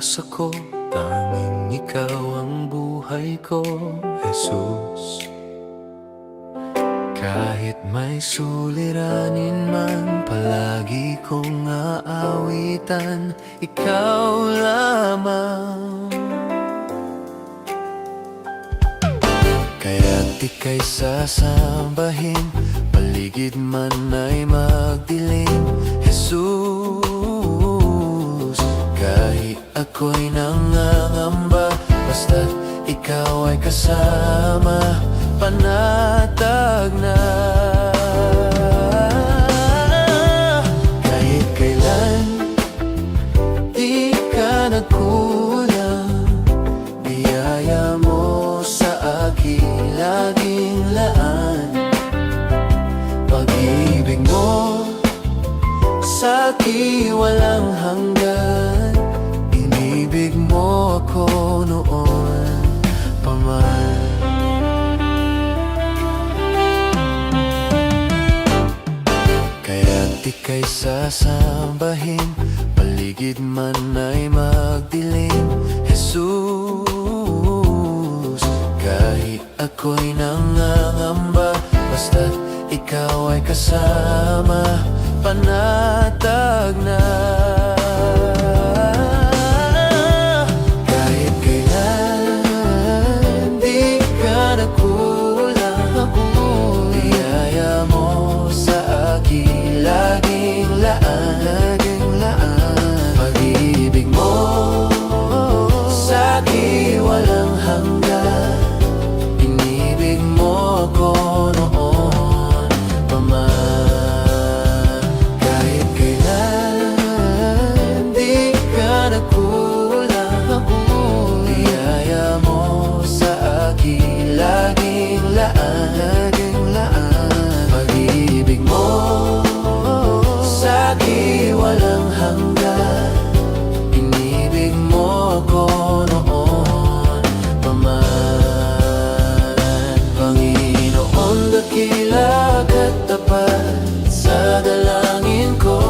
pag-asa ko, tanging ikaw ang buhay ko, Jesus. Kahit may suliranin man, palagi kong aawitan, ikaw lamang. Kaya't ika'y sasambahin, paligid man ay magdilim, Jesus. Kahit ako'y nangangamba, basta't ikaw ay kasama, panatag na. Kahit kailan, di ka nagkulang, biyaya mo sa akin laging laan. Pag-ibig mo sa akin walang hanggan, inibig mo ako noon pa man. Kaya't ika'y sasambahin, paligid man ay magdilim, Jesus. Kahit ako'y nangangamba, basta't ikaw ay kasama, panatag na. Kahit kailan, di ka nagkulang, biyaya mo sa akin laging laan. Pag-ibig mo sa akin walang hanggan, inibig mo ako noon pa man. Kahit kailan, di ka nagkulang, biyaya mo sa akin laging laan. Pag-ibig mo sa akin walang hanggan, inibig mo ako noon pa man. Panginoon, dakila ka't tapat sa dalangin ko,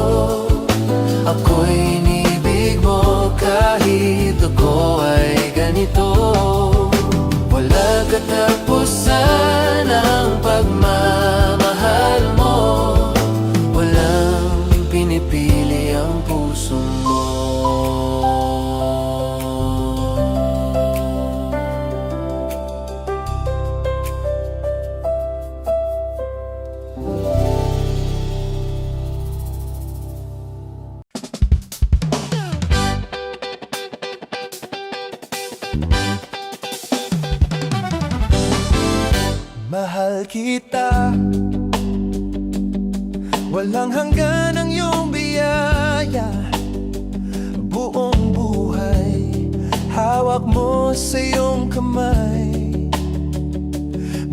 ako'y inibig mo kahit ako ay ganito. Wala katapusan ang pagmamahal mo, walang pinipili ang puso mo. Mahal kita, walang hanggan ang iyong biyaya. Buong buhay, hawak mo sa iyong kamay.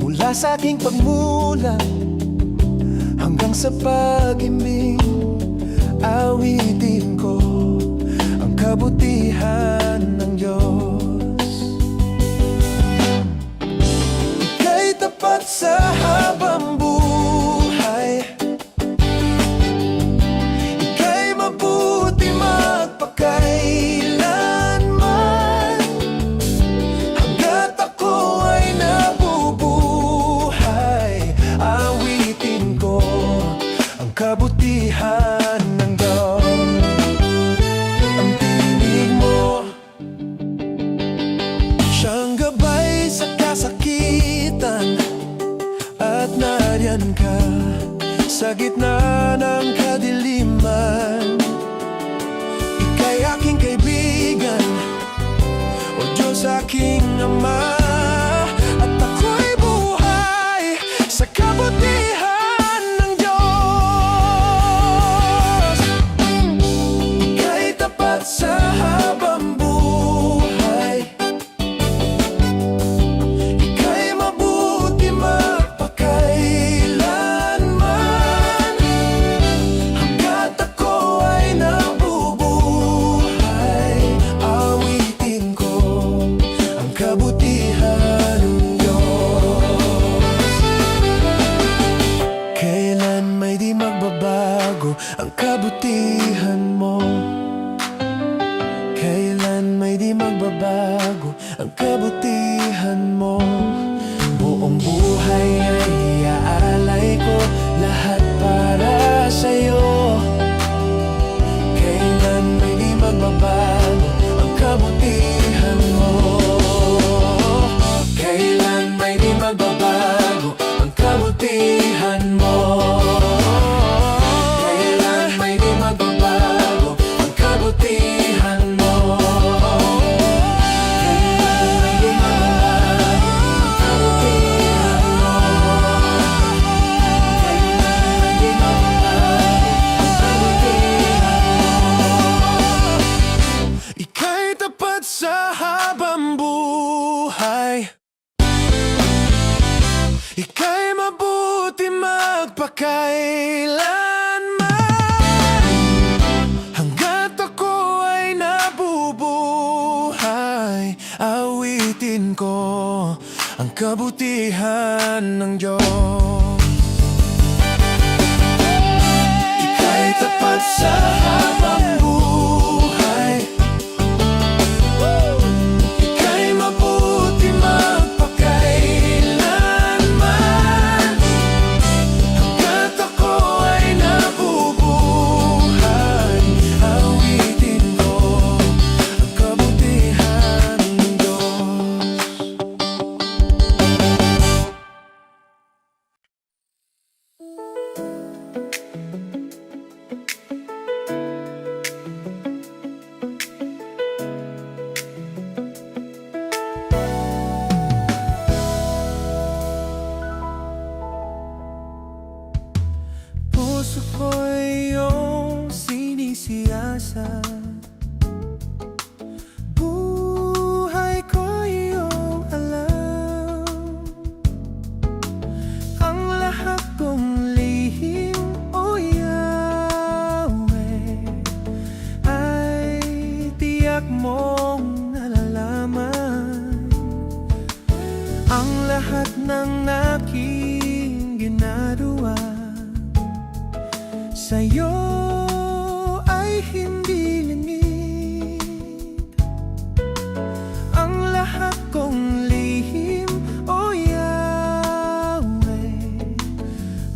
Mula sa aking pagmulang hanggang sa pag-ibig, awitin ko ang kabutihan ng Diyos. Tapat sa habang buhay, ika'y mabuti magpakailanman. Hanggat ako ay nabubuhay, awitin ko ang kabutihan ng Diyos. Ang tinig mo, siyang gabay sa kasakitan, at nariyan ka sa gitna ng kadiliman. Ika'y aking kaibigan, o Diyos aking Ama, at ako'y buhay sa kabutihan ng Diyos. Ika'y tapat sa habang buhay, ika'y mabuti magpakailanman. magpakailanman. Hanggat ako ay nabubuhay, awitin ko ang kabutihan ng Diyos. Ika'y tapat sa habang buhay, ika'y mabuti magpakailanman. Hanggat ako ay nabubuhay, awitin ko ang kabutihan ng Diyos. Puso ko'y iyong sinisiyasat, buhay ko'y iyong alam. Ang lahat kong lihim, o Yahweh, ay tiyak mong nalalaman. Ang lahat ng aking ginagawa sa'yo ay hindi limit. Ang lahat kong lihim, o Yahweh,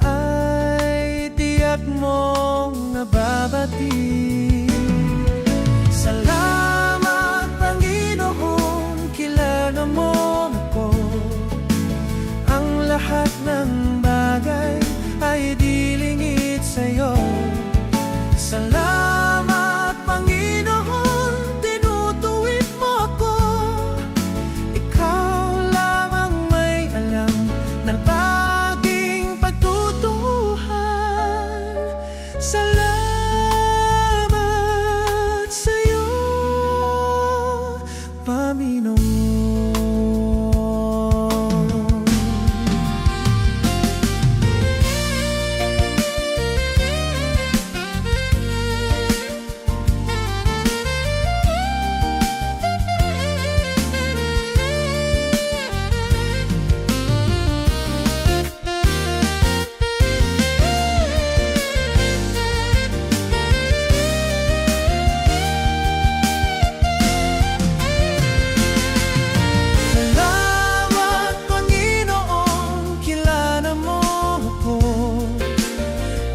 ay tiyak mong nababati. Salamat, Panginoon, kilala mo ako. Ang lahat ng bagay ay di lingid sa'yo. Salamat, Panginoon, tinutuwid mo ako. Ikaw lamang may alam ng aking pagtutuhan. Salamat sa'yo, Panginoon. Salamat, Panginoon, kilala mo ako.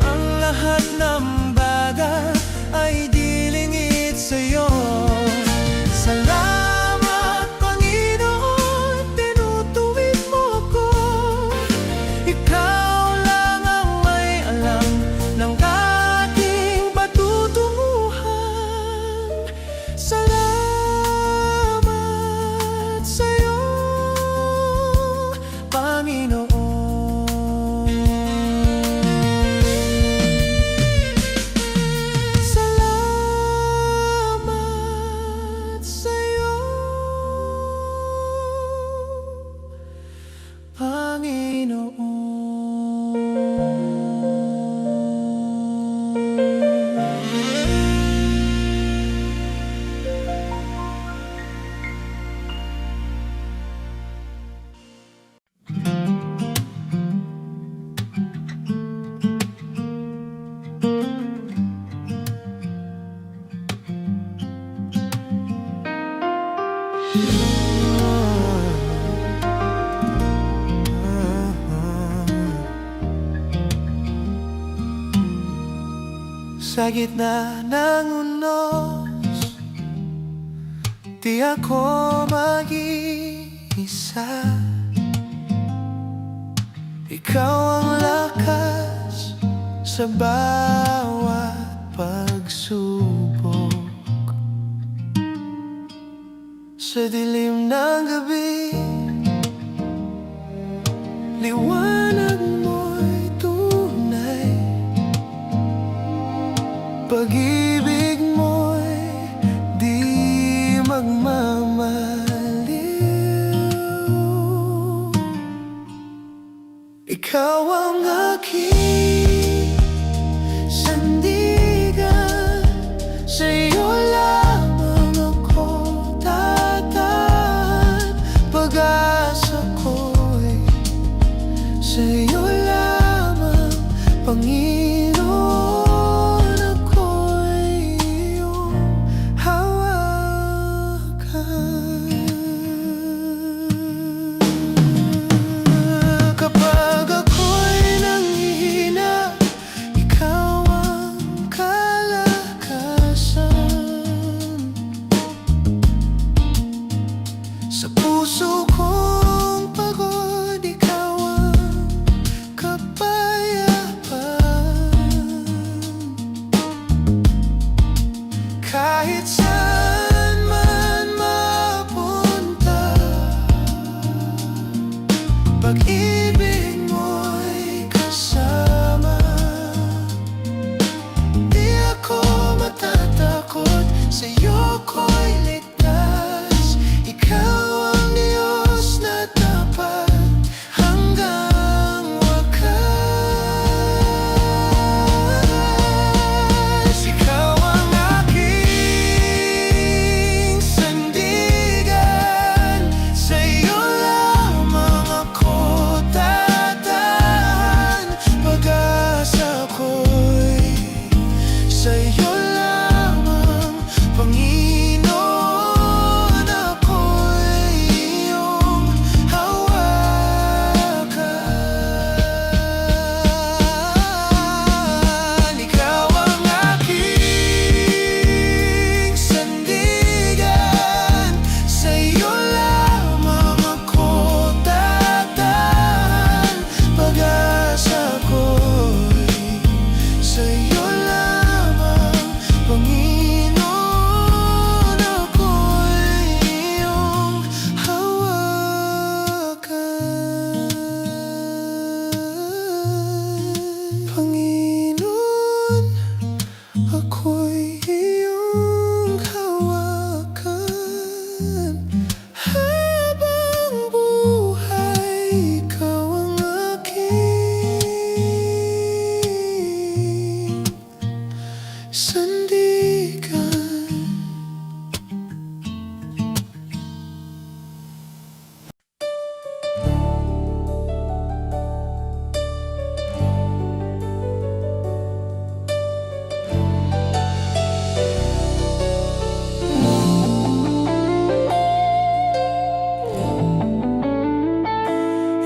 Ang lahat ng bagay ay di lingid sa'yo. Salamat, Panginoon, tinutuwid mo ako. Ikaw lang ang may alam ng aking patutunguhan. Salamat sa'yo, Panginoon. Salamat sa'yo, Sa gitna ng unos, di ako mag-iisa. Ikaw ang lakas sa bawat pagsubok. Sa dilim ng gabi, liwanag mo'y tunay. Pag-ibig mo'y di magmamaliw. Ikaw ang aking sandigan, sa'yo lamang ako tataan. Pag-asa ko'y sa'yo lamang, Panginoon, ako'y iyong hawakan. Kapag ako'y nanghihina, ikaw ang kalakasan. Sa puso kong pagod, ikaw ang kapayapaan. Kahit saan man mapunta, pag-ibig mo'y kasama. Di ako matatakot, sa'yo ko'y ligtas. Ikaw ang Diyos na tapat hanggang wakas. Ikaw ang aking sandigan, sa'yo lamang ako tataan. Pag-asa ko'y sa'yo lamang, Panginoon, ako'y iyong hawakan. Ikaw ang aking sandigan, sa'yo lamang ako tataan. Pag-asa ko'y sa'yo lamang, Panginoon, ako'y iyong hawakan. Panginoon, ako'y iyong hawakan. Habang buhay, ikaw ang aking sandigan.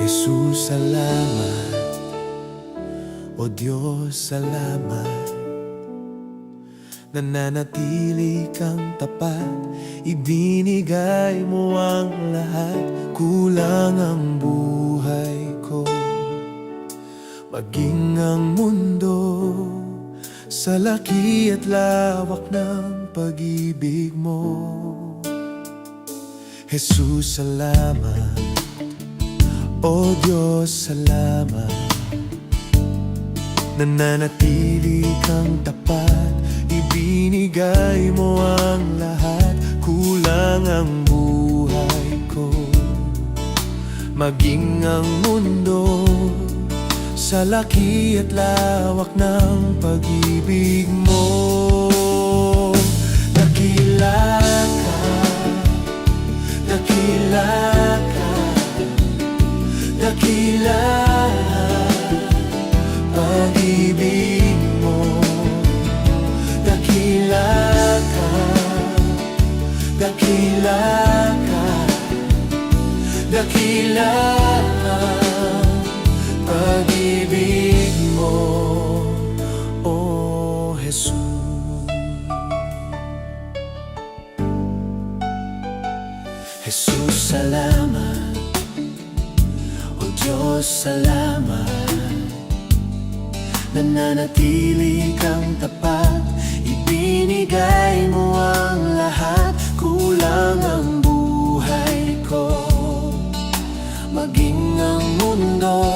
Jesus, salamat. O Diyos, salamat. Nananatili kang tapat, ibinigay mo ang lahat. Kulang ang buhay ko, maging ang mundo, sa laki at lawak ng pag-ibig mo. Jesus, salamat. O Diyos, salamat. Nananatili kang tapat, ibinigay mo ang lahat. Kulang ang buhay ko, maging ang mundo, sa laki at lawak ng pag-ibig mo. Dakila ka, dakila ka, dakila pag-ibig mo. Dakila ka, dakila ka, dakila pag-ibig mo, O Jesus. Jesus, salamat. O Diyos, salamat. Nananatili kang tapat, ibinigay mo ang lahat. Kulang ang buhay ko, maging ang mundo,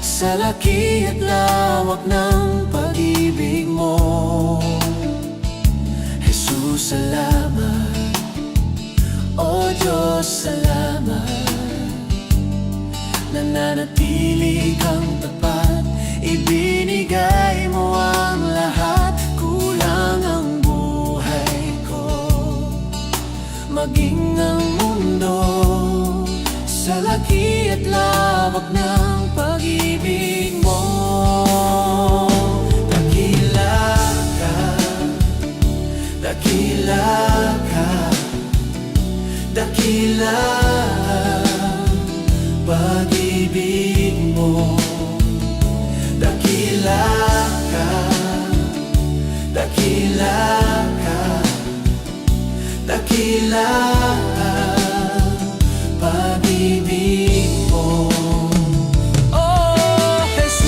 sa laki at lawak ng pag-ibig mo. Jesus, salamat. O Diyos, salamat. Nananatili lawak ng pag-ibig mo. Dakila ka, dakila ka, dakila pag-ibig mo. Dakila ka, dakila ka, dakila pag-ibig mo. Oh, Jesus,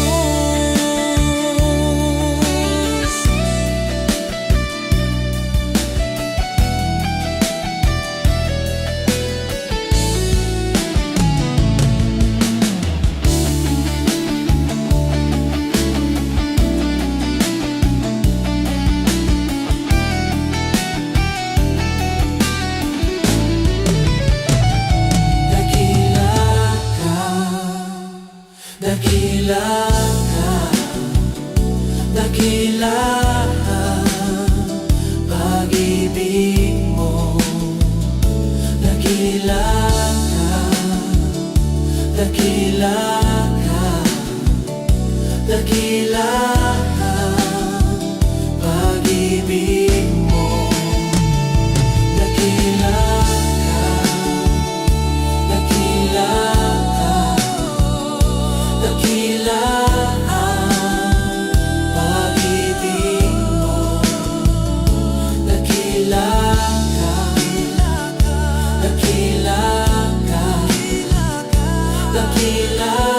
dakila ka, dakila pag-ibig mo. Dakila ka, dakila ka, dakila pag-ibig mo. Dakila ka, dakila dakila pag-ibig mo. Dakila ka, dakila ka, dakila